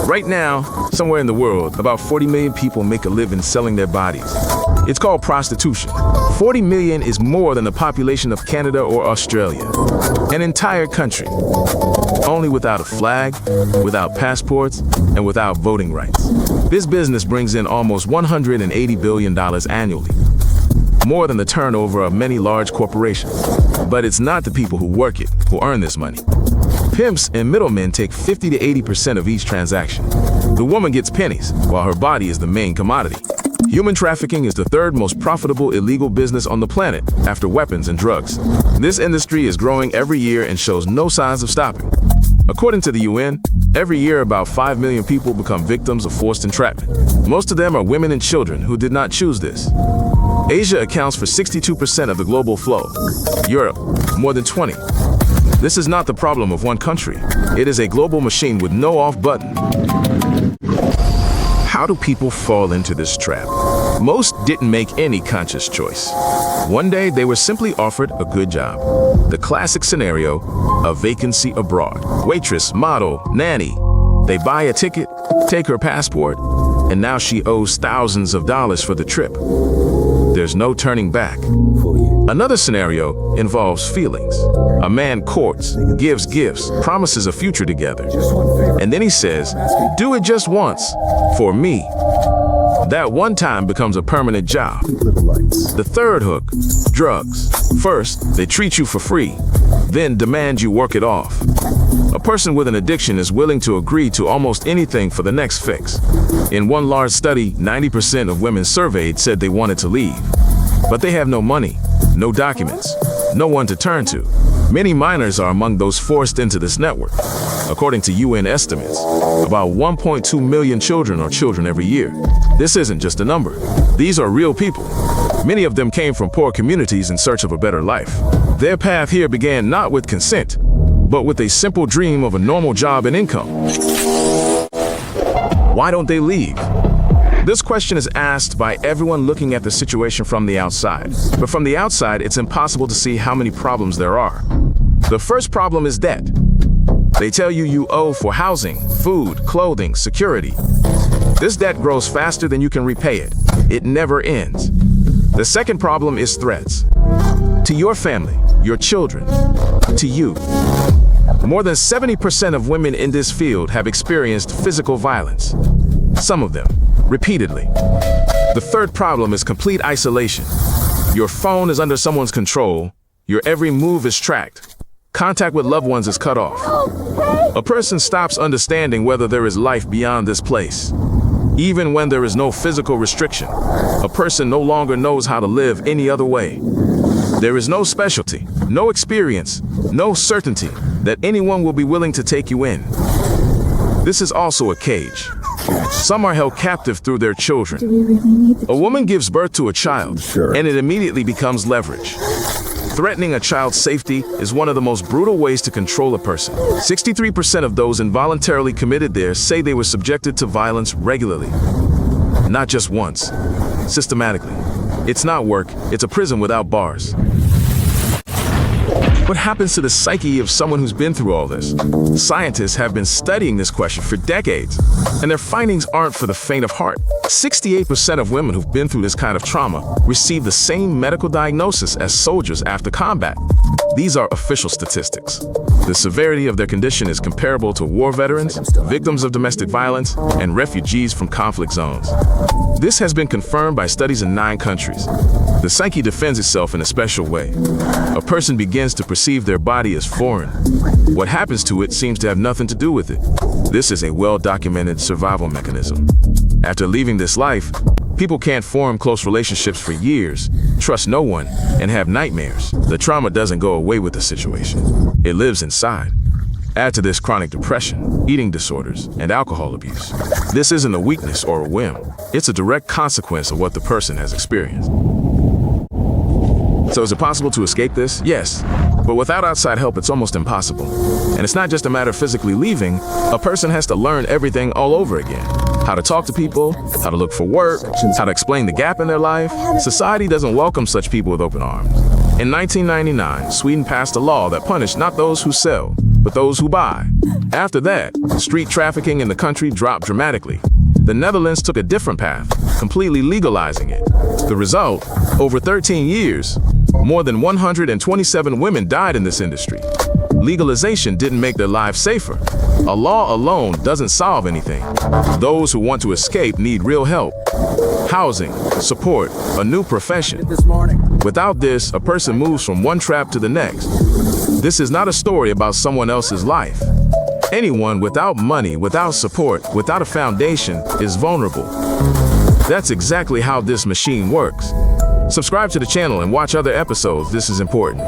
Right now, somewhere in the world, about 40 million people make a living selling their bodies. It's called prostitution. 40 million is more than the population of Canada or Australia. An entire country. Only without a flag, without passports, and without voting rights. This business brings in almost $180 billion annually. More than the turnover of many large corporations. But it's not the people who work it who earn this money. Pimps and middlemen take 50 to 80% of each transaction. The woman gets pennies, while her body is the main commodity. Human trafficking is the third most profitable illegal business on the planet, after weapons and drugs. This industry is growing every year and shows no signs of stopping. According to the UN, every year about 5 million people become victims of forced entrapment. Most of them are women and children who did not choose this. Asia accounts for 62% of the global flow. Europe, more than 20%. This is not the problem of one country. It is a global machine with no off button. How do people fall into this trap? Most didn't make any conscious choice. One day, they were simply offered a good job. The classic scenario, a vacancy abroad. Waitress, model, nanny. They buy a ticket, take her passport, and now she owes thousands of dollars for the trip. There's no turning back. Another scenario involves feelings. A man courts, gives gifts, promises a future together. And then he says, do it just once, for me. That one time becomes a permanent job. The third hook, drugs. First, they treat you for free, then demand you work it off. A person with an addiction is willing to agree to almost anything for the next fix. In one large study, 90% of women surveyed said they wanted to leave. But they have no money, no documents, no one to turn to. Many minors are among those forced into this network. According to UN estimates, about 1.2 million children are children every year. This isn't just a number. These are real people. Many of them came from poor communities in search of a better life. Their path here began not with consent, but with a simple dream of a normal job and income. Why don't they leave? This question is asked by everyone looking at the situation from the outside. But from the outside, it's impossible to see how many problems there are. The first problem is debt. They tell you you owe for housing, food, clothing, security. This debt grows faster than you can repay it. It never ends. The second problem is threats. To your family, your children, to you. More than 70% of women in this field have experienced physical violence. Some of them, repeatedly. The third problem is complete isolation. Your phone is under someone's control. Your every move is tracked. Contact with loved ones is cut off. A person stops understanding whether there is life beyond this place. Even when there is no physical restriction, a person no longer knows how to live any other way. There is no specialty, no experience, no certainty that anyone will be willing to take you in. This is also a cage. Some are held captive through their children. A woman gives birth to a child, and it immediately becomes leverage. Threatening a child's safety is one of the most brutal ways to control a person. 63% of those involuntarily committed there say they were subjected to violence regularly. Not just once, systematically. It's not work, it's a prison without bars. What happens to the psyche of someone who's been through all this? Scientists have been studying this question for decades, and their findings aren't for the faint of heart. 68% of women who've been through this kind of trauma receive the same medical diagnosis as soldiers after combat. These are official statistics. The severity of their condition is comparable to war veterans, victims of domestic violence, and refugees from conflict zones. This has been confirmed by studies in 9 countries. The psyche defends itself in a special way. A person begins to perceive their body as foreign. What happens to it seems to have nothing to do with it. This is a well-documented survival mechanism. After leaving this life, people can't form close relationships for years, trust no one, and have nightmares. The trauma doesn't go away with the situation. It lives inside. Add to this chronic depression, eating disorders, and alcohol abuse. This isn't a weakness or a whim. It's a direct consequence of what the person has experienced. So is it possible to escape this? Yes. But without outside help, it's almost impossible. And it's not just a matter of physically leaving. A person has to learn everything all over again. How to talk to people, how to look for work, how to explain the gap in their life. Society doesn't welcome such people with open arms. In 1999, Sweden passed a law that punished not those who sell, but those who buy. After that, street trafficking in the country dropped dramatically. The Netherlands took a different path, completely legalizing it. The result, over 13 years, more than 127 women died in this industry. Legalization didn't make their lives safer. A law alone doesn't solve anything. Those who want to escape need real help. Housing, support, a new profession. Without this, a person moves from one trap to the next. This is not a story about someone else's life. Anyone without money, without support, without a foundation is vulnerable. That's exactly how this machine works. Subscribe to the channel and watch other episodes. This is important.